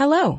Hello.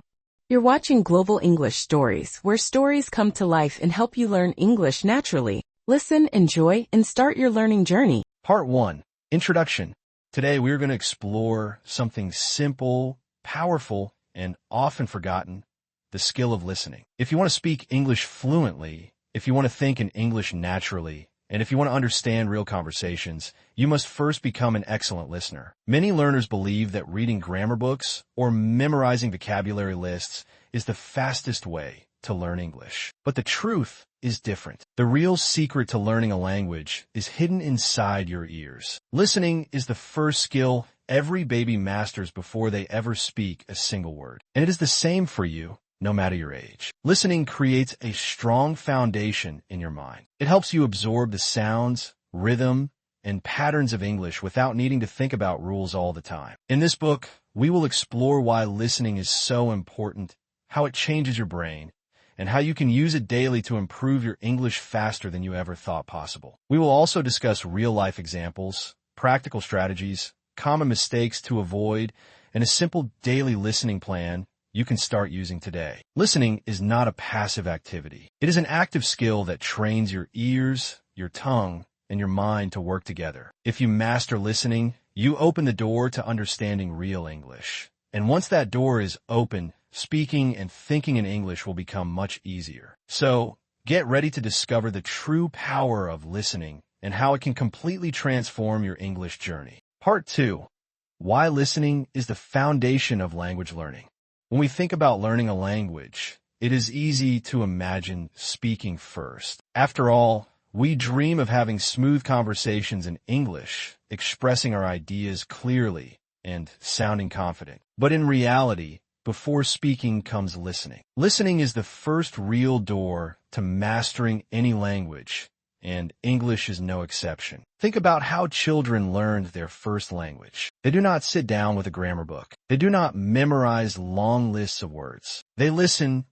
You're watching Global English Stories, where stories come to life and help you learn English naturally. Listen, enjoy, and start your learning journey. Part 1. Introduction. Today we're going to explore something simple, powerful, and often forgotten, the skill of listening. If you want to speak English fluently, if you want to think in English naturally, and if you want to understand real conversations, you must first become an excellent listener. Many learners believe that reading grammar books or memorizing vocabulary lists is the fastest way to learn English. But the truth is different. The real secret to learning a language is hidden inside your ears. Listening is the first skill every baby masters before they ever speak a single word. And it is the same for you, no matter your age. Listening creates a strong foundation in your mind. It helps you absorb the sounds, rhythm, and patterns of English without needing to think about rules all the time. In this book, we will explore why listening is so important, how it changes your brain, and how you can use it daily to improve your English faster than you ever thought possible. We will also discuss real-life examples, practical strategies, common mistakes to avoid, and a simple daily listening plan you can start using today. Listening is not a passive activity. It is an active skill that trains your ears, your tongue, and your mind to work together. If you master listening, you open the door to understanding real English. And once that door is open, speaking and thinking in English will become much easier. So, get ready to discover the true power of listening and how it can completely transform your English journey. Part 2. Why listening is the foundation of language learning. When we think about learning a language, it is easy to imagine speaking first. After all, we dream of having smooth conversations in English, expressing our ideas clearly and sounding confident. But in reality, before speaking comes listening. Listening is the first real door to mastering any language, and English is no exception. Think about how children learned their first language. They do not sit down with a grammar book. They do not memorize long lists of words. They listen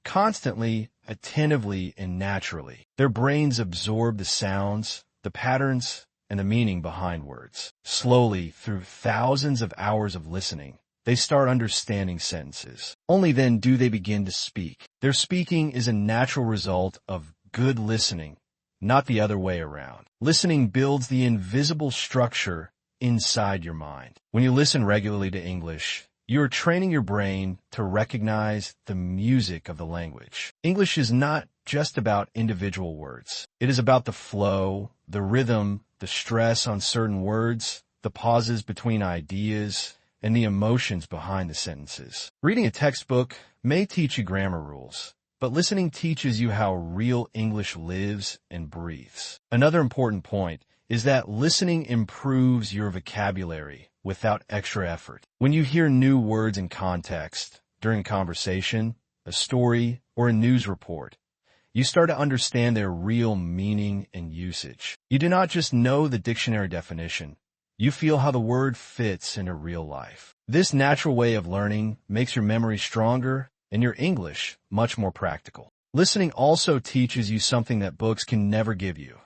constantly, attentively, and naturally. Their brains absorb the sounds, the patterns, and the meaning behind words. Slowly, through thousands of hours of listening, they start understanding sentences. Only then do they begin to speak. Their speaking is a natural result of good listening, not the other way around. Listening builds the invisible structure inside your mind. When you listen regularly to English, you are training your brain to recognize the music of the language. English is not just about individual words. It is about the flow, the rhythm, the stress on certain words, the pauses between ideas, and the emotions behind the sentences. Reading a textbook may teach you grammar rules, but listening teaches you how real English lives and breathes. Another important point is that listening improves your vocabulary without extra effort. When you hear new words in context, during a conversation, a story, or a news report, you start to understand their real meaning and usage. You do not just know the dictionary definition. You feel how the word fits into real life. This natural way of learning makes your memory stronger and your English much more practical. Listening also teaches you something that books can never give you: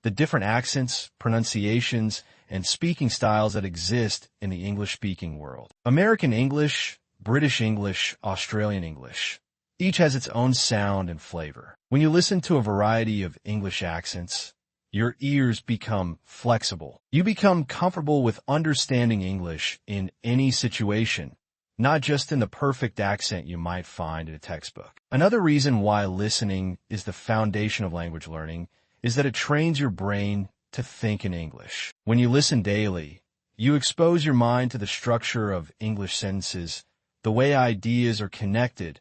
the different accents, pronunciations, and speaking styles that exist in the English-speaking world. American English, British English, Australian English. Each has its own sound and flavor. When you listen to a variety of English accents, your ears become flexible. You become comfortable with understanding English in any situation, not just in the perfect accent you might find in a textbook. Another reason why listening is the foundation of language learning is that it trains your brain to think in English. When you listen daily, you expose your mind to the structure of English sentences, the way ideas are connected,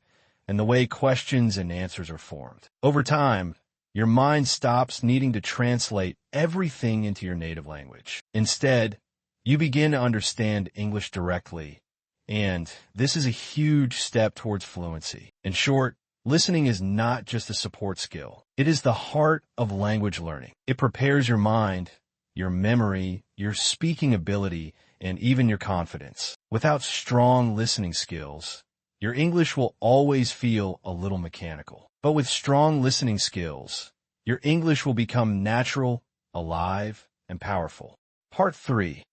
and the way questions and answers are formed. Over time, your mind stops needing to translate everything into your native language. Instead, you begin to understand English directly, and this is a huge step towards fluency. In short, listening is not just a support skill. It is the heart of language learning. It prepares your mind, your memory, your speaking ability, and even your confidence. Without strong listening skills, your English will always feel a little mechanical. But with strong listening skills, your English will become natural, alive, and powerful. Part 3.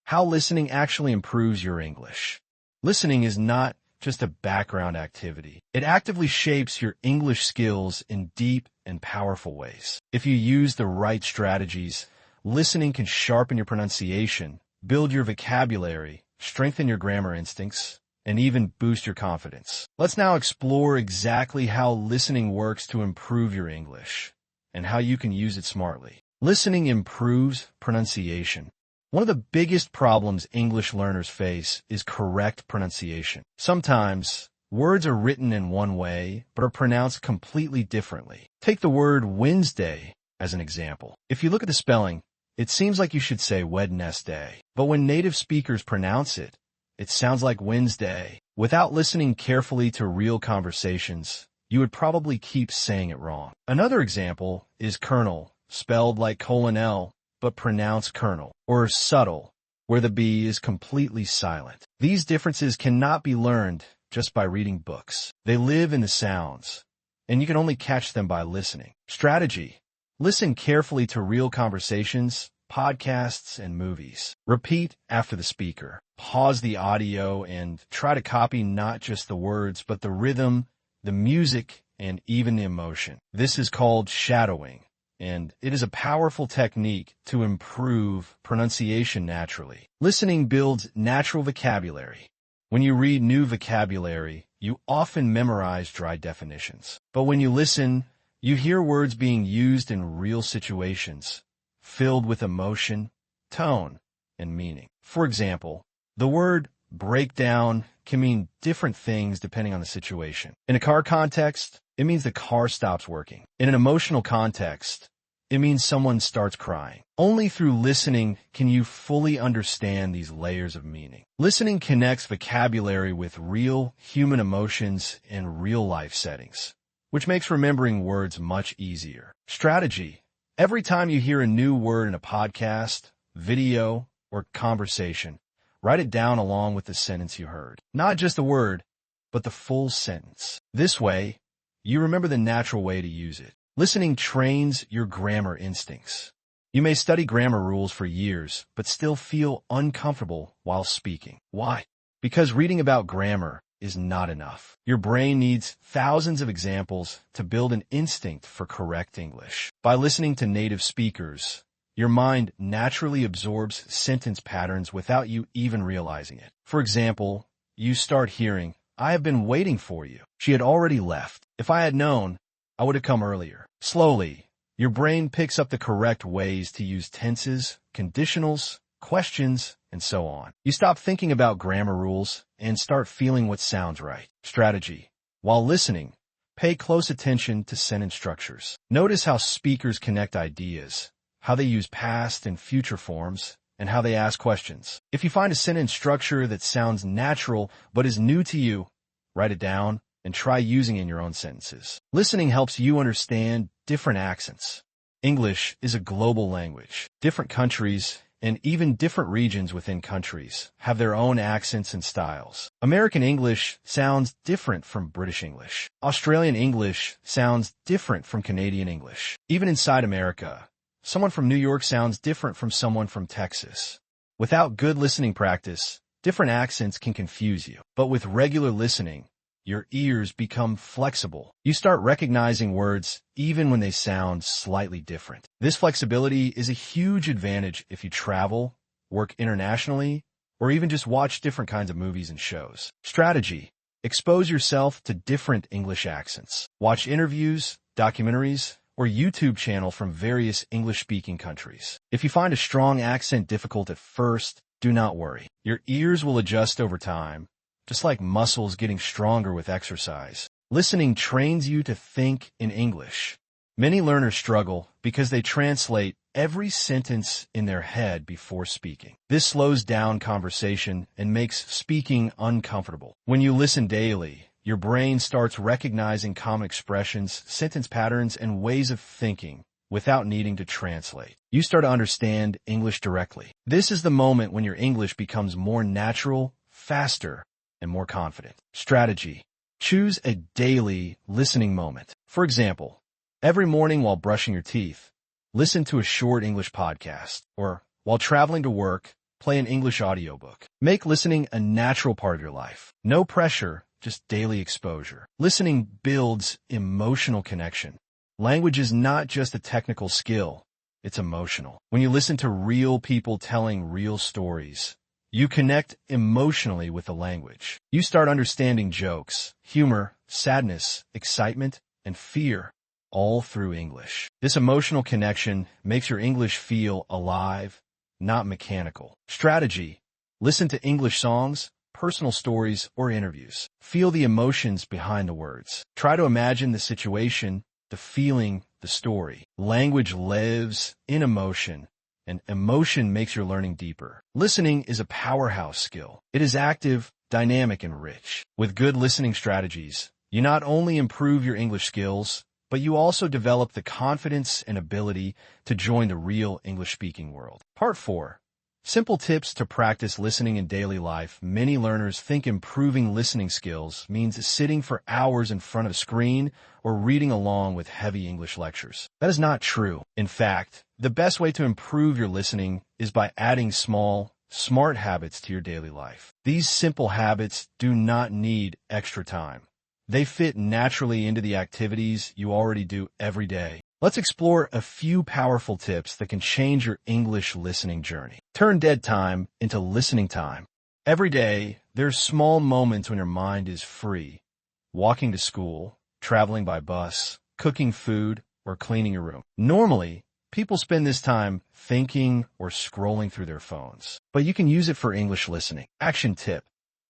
How listening actually improves your English. Listening is not just a background activity. It actively shapes your English skills in deep and powerful ways. If you use the right strategies, listening can sharpen your pronunciation, build your vocabulary, strengthen your grammar instincts, and even boost your confidence. Let's now explore exactly how listening works to improve your English and how you can use it smartly. Listening improves pronunciation. One of the biggest problems English learners face is correct pronunciation. Sometimes, words are written in one way, but are pronounced completely differently. Take the word Wednesday as an example. If you look at the spelling, it seems like you should say Wednesday. But when native speakers pronounce it, it sounds like Wednesday. Without listening carefully to real conversations, you would probably keep saying it wrong. Another example is colonel, spelled like colonel, but pronounced colonel, or subtle, where the B is completely silent. These differences cannot be learned just by reading books. They live in the sounds, and you can only catch them by listening. Strategy: listen carefully to real conversations, podcasts, and movies. Repeat after the speaker. Pause the audio and try to copy not just the words, but the rhythm, the music, and even the emotion. This is called shadowing, and it is a powerful technique to improve pronunciation naturally. Listening builds natural vocabulary. When you read new vocabulary, you often memorize dry definitions. But when you listen, you hear words being used in real situations, filled with emotion, tone, and meaning. For example, the word breakdown can mean different things depending on the situation. In a car context, it means the car stops working. In an emotional context, it means someone starts crying. Only through listening can you fully understand these layers of meaning. Listening connects vocabulary with real human emotions in real-life settings, which makes remembering words much easier. Strategy: every time you hear a new word in a podcast, video, or conversation, write it down along with the sentence you heard. Not just the word, but the full sentence. This way, you remember the natural way to use it. Listening trains your grammar instincts. You may study grammar rules for years, but still feel uncomfortable while speaking. Why? Because reading about grammar is not enough. Your brain needs thousands of examples to build an instinct for correct English. By listening to native speakers, your mind naturally absorbs sentence patterns without you even realizing it. For example, you start hearing, "I have been waiting for you. She had already left. If I had known, I would have come earlier." Slowly, your brain picks up the correct ways to use tenses, conditionals, questions, and so on. You stop thinking about grammar rules and start feeling what sounds right. Strategy: while listening, pay close attention to sentence structures. Notice how speakers connect ideas, how they use past and future forms, and how they ask questions. If you find a sentence structure that sounds natural but is new to you, write it down and try using it in your own sentences. Listening helps you understand different accents. English is a global language. Different countries and even different regions within countries have their own accents and styles. American English sounds different from British English. Australian English sounds different from Canadian English. Even inside America, someone from New York sounds different from someone from Texas. Without good listening practice, different accents can confuse you. But with regular listening, your ears become flexible. You start recognizing words even when they sound slightly different. This flexibility is a huge advantage if you travel, work internationally, or even just watch different kinds of movies and shows. Strategy: expose yourself to different English accents. Watch interviews, documentaries, or YouTube channel from various English-speaking countries. If you find a strong accent difficult at first, do not worry. Your ears will adjust over time, just like muscles getting stronger with exercise. Listening trains you to think in English. Many learners struggle because they translate every sentence in their head before speaking. This slows down conversation and makes speaking uncomfortable. When you listen daily, your brain starts recognizing common expressions, sentence patterns, and ways of thinking without needing to translate. You start to understand English directly. This is the moment when your English becomes more natural, faster, and more confident. Strategy: choose a daily listening moment. For example, every morning while brushing your teeth, listen to a short English podcast, or while traveling to work, play an English audiobook. Make listening a natural part of your life. No pressure, just daily exposure. Listening builds emotional connection. Language is not just a technical skill, it's emotional. When you listen to real people telling real stories, you connect emotionally with the language. You start understanding jokes, humor, sadness, excitement, and fear, all through English. This emotional connection makes your English feel alive, not mechanical. Strategy: listen to English songs, personal stories, or interviews. Feel the emotions behind the words. Try to imagine the situation, the feeling, the story. Language lives in emotion, and emotion makes your learning deeper. Listening is a powerhouse skill. It is active, dynamic, and rich. With good listening strategies, you not only improve your English skills, but you also develop the confidence and ability to join the real English-speaking world. Part 4. Simple tips to practice listening in daily life. Many learners think improving listening skills means sitting for hours in front of a screen or reading along with heavy English lectures. That is not true. In fact, the best way to improve your listening is by adding small, smart habits to your daily life. These simple habits do not need extra time. They fit naturally into the activities you already do every day. Let's explore a few powerful tips that can change your English listening journey. Turn dead time into listening time. Every day, there's small moments when your mind is free. Walking to school, traveling by bus, cooking food, or cleaning your room. Normally, people spend this time thinking or scrolling through their phones. But you can use it for English listening. Action tip: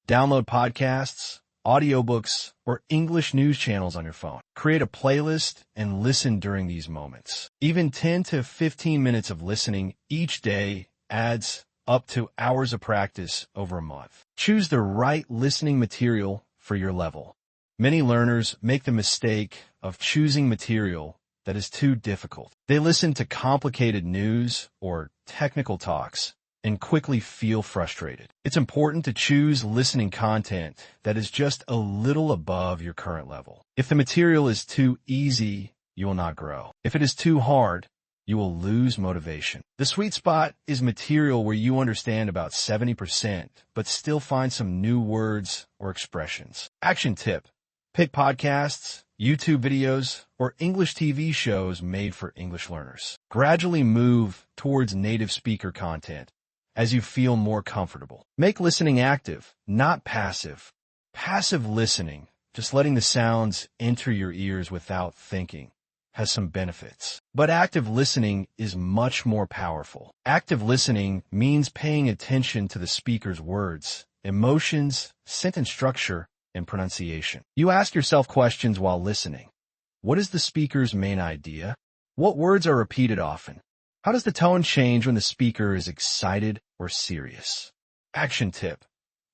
download podcasts, audiobooks, or English news channels on your phone. Create a playlist and listen during these moments. Even 10 to 15 minutes of listening each day adds up to hours of practice over a month. Choose the right listening material for your level. Many learners make the mistake of choosing material that is too difficult. They listen to complicated news or technical talks and quickly feel frustrated. It's important to choose listening content that is just a little above your current level. If the material is too easy, you will not grow. If it is too hard, you will lose motivation. The sweet spot is material where you understand about 70%, but still find some new words or expressions. Action tip: pick podcasts, YouTube videos, or English TV shows made for English learners. Gradually move towards native speaker content as you feel more comfortable. Make listening active, not passive. Passive listening, just letting the sounds enter your ears without thinking, has some benefits. But active listening is much more powerful. Active listening means paying attention to the speaker's words, emotions, sentence structure, and pronunciation. You ask yourself questions while listening. What is the speaker's main idea? What words are repeated often? How does the tone change when the speaker is excited or serious? Action tip: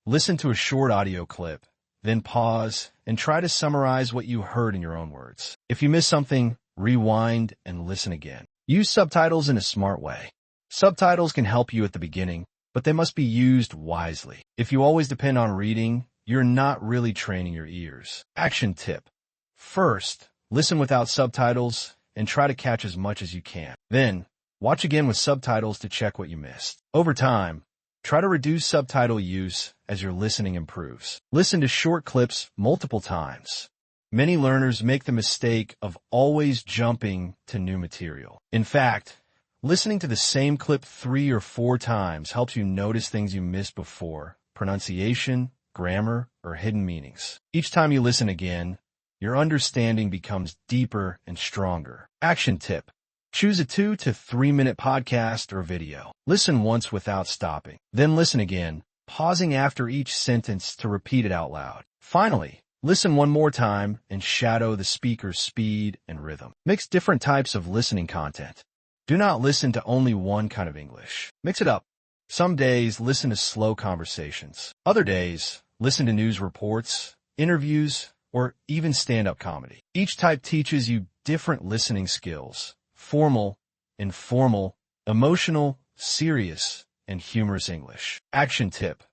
listen to a short audio clip, then pause and try to summarize what you heard in your own words. If you miss something, rewind and listen again. Use subtitles in a smart way. Subtitles can help you at the beginning, but they must be used wisely. If you always depend on reading, you're not really training your ears. Action tip: first, listen without subtitles and try to catch as much as you can. Then, watch again with subtitles to check what you missed. Over time, try to reduce subtitle use as your listening improves. Listen to short clips multiple times. Many learners make the mistake of always jumping to new material. In fact, listening to the same clip 3 or 4 times helps you notice things you missed before: pronunciation, grammar, or hidden meanings. Each time you listen again, your understanding becomes deeper and stronger. Action tip: choose a 2 to 3 minute podcast or video. Listen once without stopping. Then listen again, pausing after each sentence to repeat it out loud. Finally, listen one more time and shadow the speaker's speed and rhythm. Mix different types of listening content. Do not listen to only one kind of English. Mix it up. Some days, listen to slow conversations. Other days, listen to news reports, interviews, or even stand-up comedy. Each type teaches you different listening skills: formal, informal, emotional, serious, and humorous English. Action tip: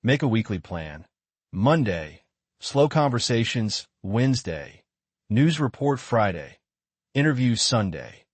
make a weekly plan. Monday, slow conversations. Wednesday, news report. Friday, interview. Sunday,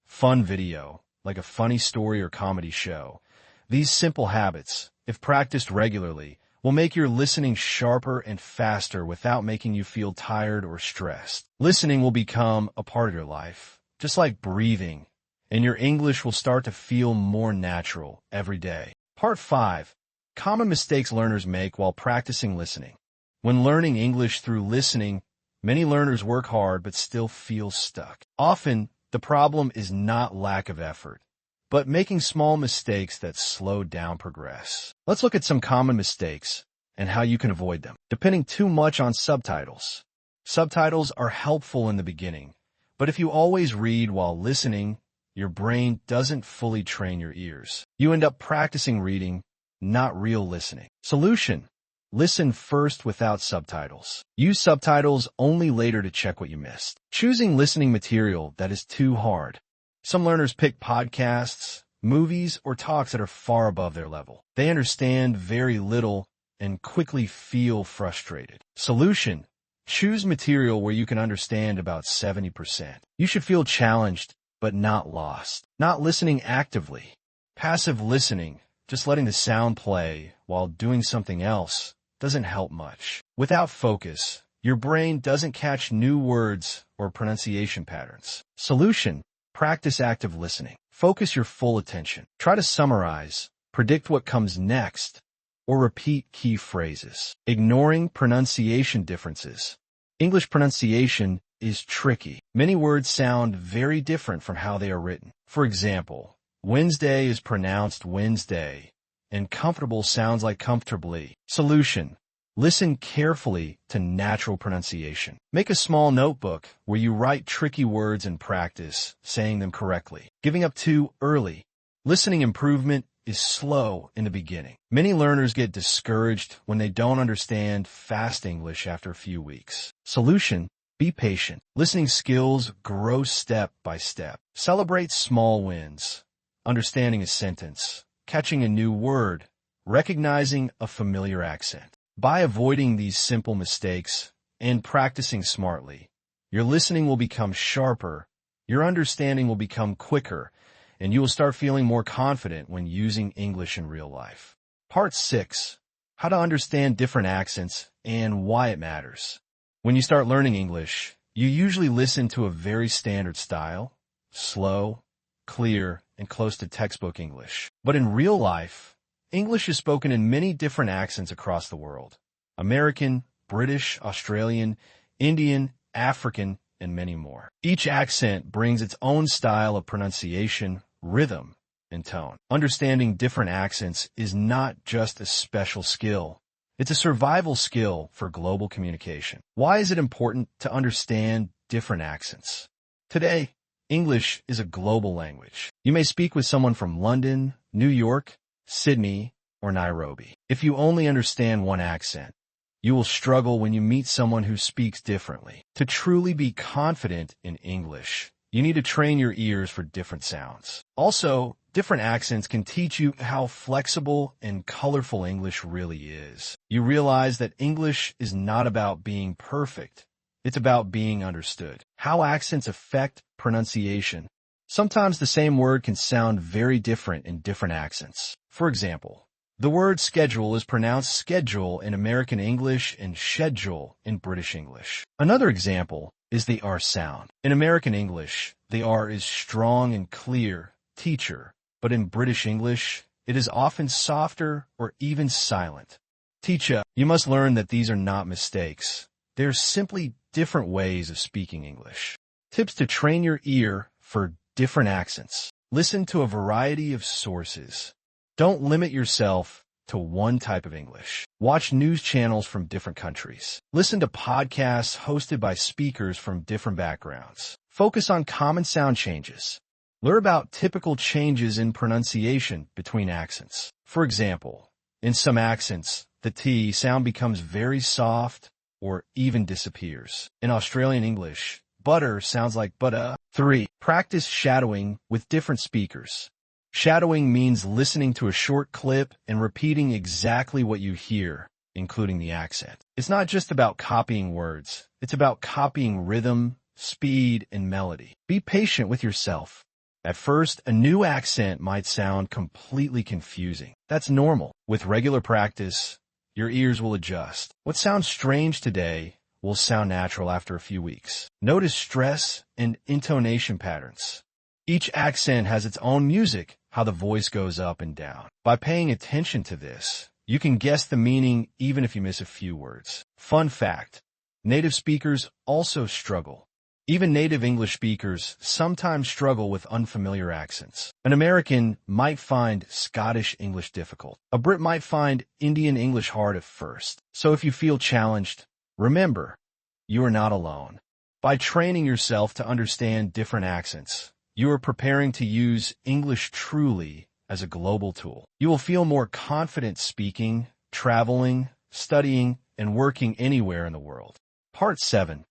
fun video, like a funny story or comedy show. These simple habits, if practiced regularly, will make your listening sharper and faster without making you feel tired or stressed. Listening will become a part of your life, just like breathing, and your English will start to feel more natural every day. Part 5. Common mistakes learners make while practicing listening. When learning English through listening, many learners work hard but still feel stuck. Often, the problem is not lack of effort, but making small mistakes that slow down progress. Let's look at some common mistakes and how you can avoid them. Depending too much on subtitles. Subtitles are helpful in the beginning, but if you always read while listening, your brain doesn't fully train your ears. You end up practicing reading, not real listening. Solution: listen first without subtitles. Use subtitles only later to check what you missed. Choosing listening material that is too hard. Some learners pick podcasts, movies, or talks that are far above their level. They understand very little and quickly feel frustrated. Solution: choose material where you can understand about 70%. You should feel challenged, but not lost. Not listening actively. Passive listening, just letting the sound play while doing something else, doesn't help much. Without focus, your brain doesn't catch new words or pronunciation patterns. Solution: practice active listening. Focus your full attention. Try to summarize, predict what comes next, or repeat key phrases. Ignoring pronunciation differences. English pronunciation is tricky. Many words sound very different from how they are written. For example, Wednesday is pronounced Wednesday, and comfortable sounds like comfortably. Solution: listen carefully to natural pronunciation. Make a small notebook where you write tricky words and practice saying them correctly. Giving up too early. Listening improvement is slow in the beginning. Many learners get discouraged when they don't understand fast English after a few weeks. Solution: be patient. Listening skills grow step by step. Celebrate small wins. Understanding a sentence, catching a new word, recognizing a familiar accent. By avoiding these simple mistakes and practicing smartly, your listening will become sharper, your understanding will become quicker, and you will start feeling more confident when using English in real life. Part 6. How to understand different accents and why it matters. When you start learning English, you usually listen to a very standard style, slow, clear, and close to textbook English. But in real life, English is spoken in many different accents across the world. American, British, Australian, Indian, African, and many more. Each accent brings its own style of pronunciation, rhythm, and tone. Understanding different accents is not just a special skill. It's a survival skill for global communication. Why is it important to understand different accents? Today, English is a global language. You may speak with someone from London, New York, Sydney, or Nairobi. If you only understand one accent, you will struggle when you meet someone who speaks differently. To truly be confident in English, you need to train your ears for different sounds. Also, different accents can teach you how flexible and colorful English really is. You realize that English is not about being perfect. It's about being understood. How accents affect pronunciation. Sometimes the same word can sound very different in different accents. For example, the word schedule is pronounced schedule in American English and schedule in British English. Another example is the R sound. In American English, the R is strong and clear, teacher, but in British English, it is often softer or even silent. Teacher. You must learn that these are not mistakes. They're simply different ways of speaking English. Tips to train your ear for different accents. Listen to a variety of sources. Don't limit yourself to one type of English. Watch news channels from different countries. Listen to podcasts hosted by speakers from different backgrounds. Focus on common sound changes. Learn about typical changes in pronunciation between accents. For example, in some accents, the T sound becomes very soft or even disappears. In Australian English, butter sounds like butter. 3. Practice shadowing with different speakers. Shadowing means listening to a short clip and repeating exactly what you hear, including the accent. It's not just about copying words. It's about copying rhythm, speed, and melody. Be patient with yourself. At first, a new accent might sound completely confusing. That's normal. With regular practice, your ears will adjust. What sounds strange today will sound natural after a few weeks. Notice stress and intonation patterns. Each accent has its own music, how the voice goes up and down. By paying attention to this, you can guess the meaning even if you miss a few words. Fun fact, native speakers also struggle. Even native English speakers sometimes struggle with unfamiliar accents. An American might find Scottish English difficult. A Brit might find Indian English hard at first. So if you feel challenged, remember, you are not alone. By training yourself to understand different accents, you are preparing to use English truly as a global tool. You will feel more confident speaking, traveling, studying, and working anywhere in the world. Part 7.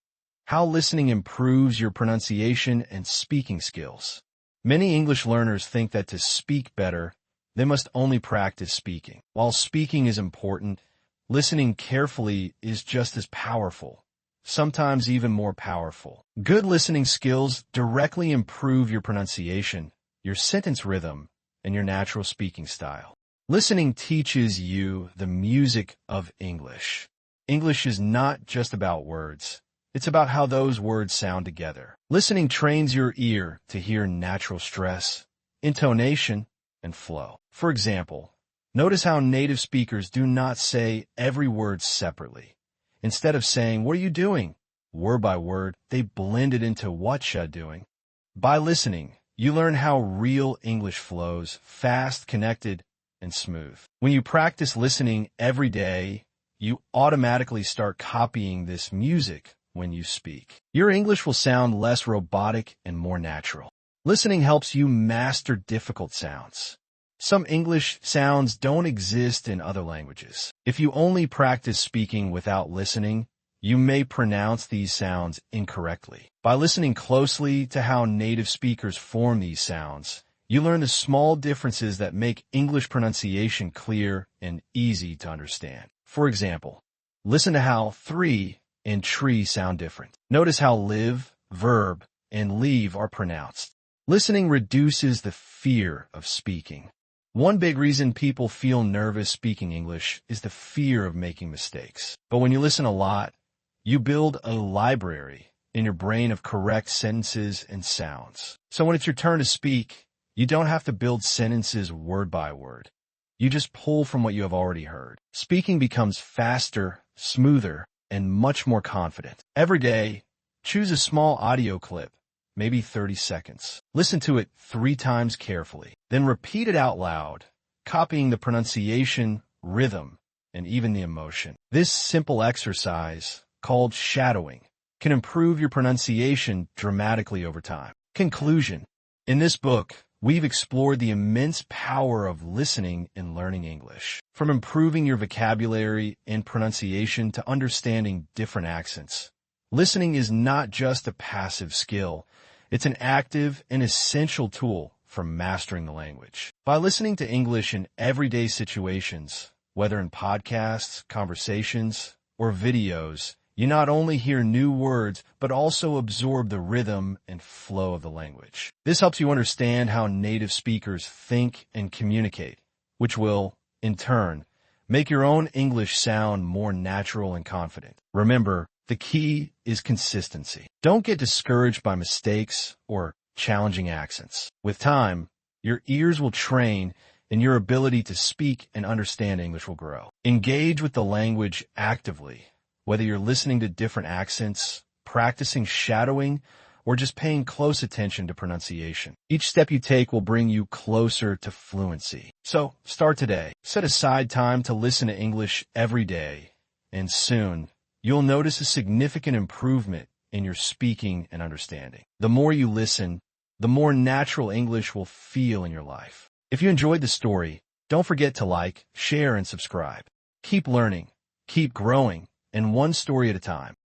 How listening improves your pronunciation and speaking skills. Many English learners think that to speak better, they must only practice speaking. While speaking is important, listening carefully is just as powerful, sometimes even more powerful. Good listening skills directly improve your pronunciation, your sentence rhythm, and your natural speaking style. Listening teaches you the music of English. English is not just about words. It's about how those words sound together. Listening trains your ear to hear natural stress, intonation, and flow. For example, notice how native speakers do not say every word separately. Instead of saying, "What are you doing?" word by word, they blend it into "What ya doing?" By listening, you learn how real English flows, fast, connected, and smooth. When you practice listening every day, you automatically start copying this music when you speak. Your English will sound less robotic and more natural. Listening helps you master difficult sounds. Some English sounds don't exist in other languages. If you only practice speaking without listening, you may pronounce these sounds incorrectly. By listening closely to how native speakers form these sounds, you learn the small differences that make English pronunciation clear and easy to understand. For example, listen to how three and tree sound different. Notice how live, verb, and leave are pronounced. Listening reduces the fear of speaking. One big reason people feel nervous speaking English is the fear of making mistakes. But when you listen a lot, you build a library in your brain of correct sentences and sounds. So when it's your turn to speak, you don't have to build sentences word by word. You just pull from what you have already heard. Speaking becomes faster, smoother, and much more confident. Every day, choose a small audio clip, maybe 30 seconds. Listen to it 3 times carefully. Then repeat it out loud, copying the pronunciation, rhythm, and even the emotion. This simple exercise, called shadowing, can improve your pronunciation dramatically over time. Conclusion. In this book, we've explored the immense power of listening in learning English. From improving your vocabulary and pronunciation to understanding different accents. Listening is not just a passive skill. It's an active and essential tool for mastering the language. By listening to English in everyday situations, whether in podcasts, conversations, or videos, you not only hear new words, but also absorb the rhythm and flow of the language. This helps you understand how native speakers think and communicate, which will, in turn, make your own English sound more natural and confident. Remember, the key is consistency. Don't get discouraged by mistakes or challenging accents. With time, your ears will train and your ability to speak and understand English will grow. Engage with the language actively. Whether you're listening to different accents, practicing shadowing, or just paying close attention to pronunciation. Each step you take will bring you closer to fluency. So, start today. Set aside time to listen to English every day, and soon, you'll notice a significant improvement in your speaking and understanding. The more you listen, the more natural English will feel in your life. If you enjoyed the story, don't forget to like, share, and subscribe. Keep learning, keep growing, and one story at a time.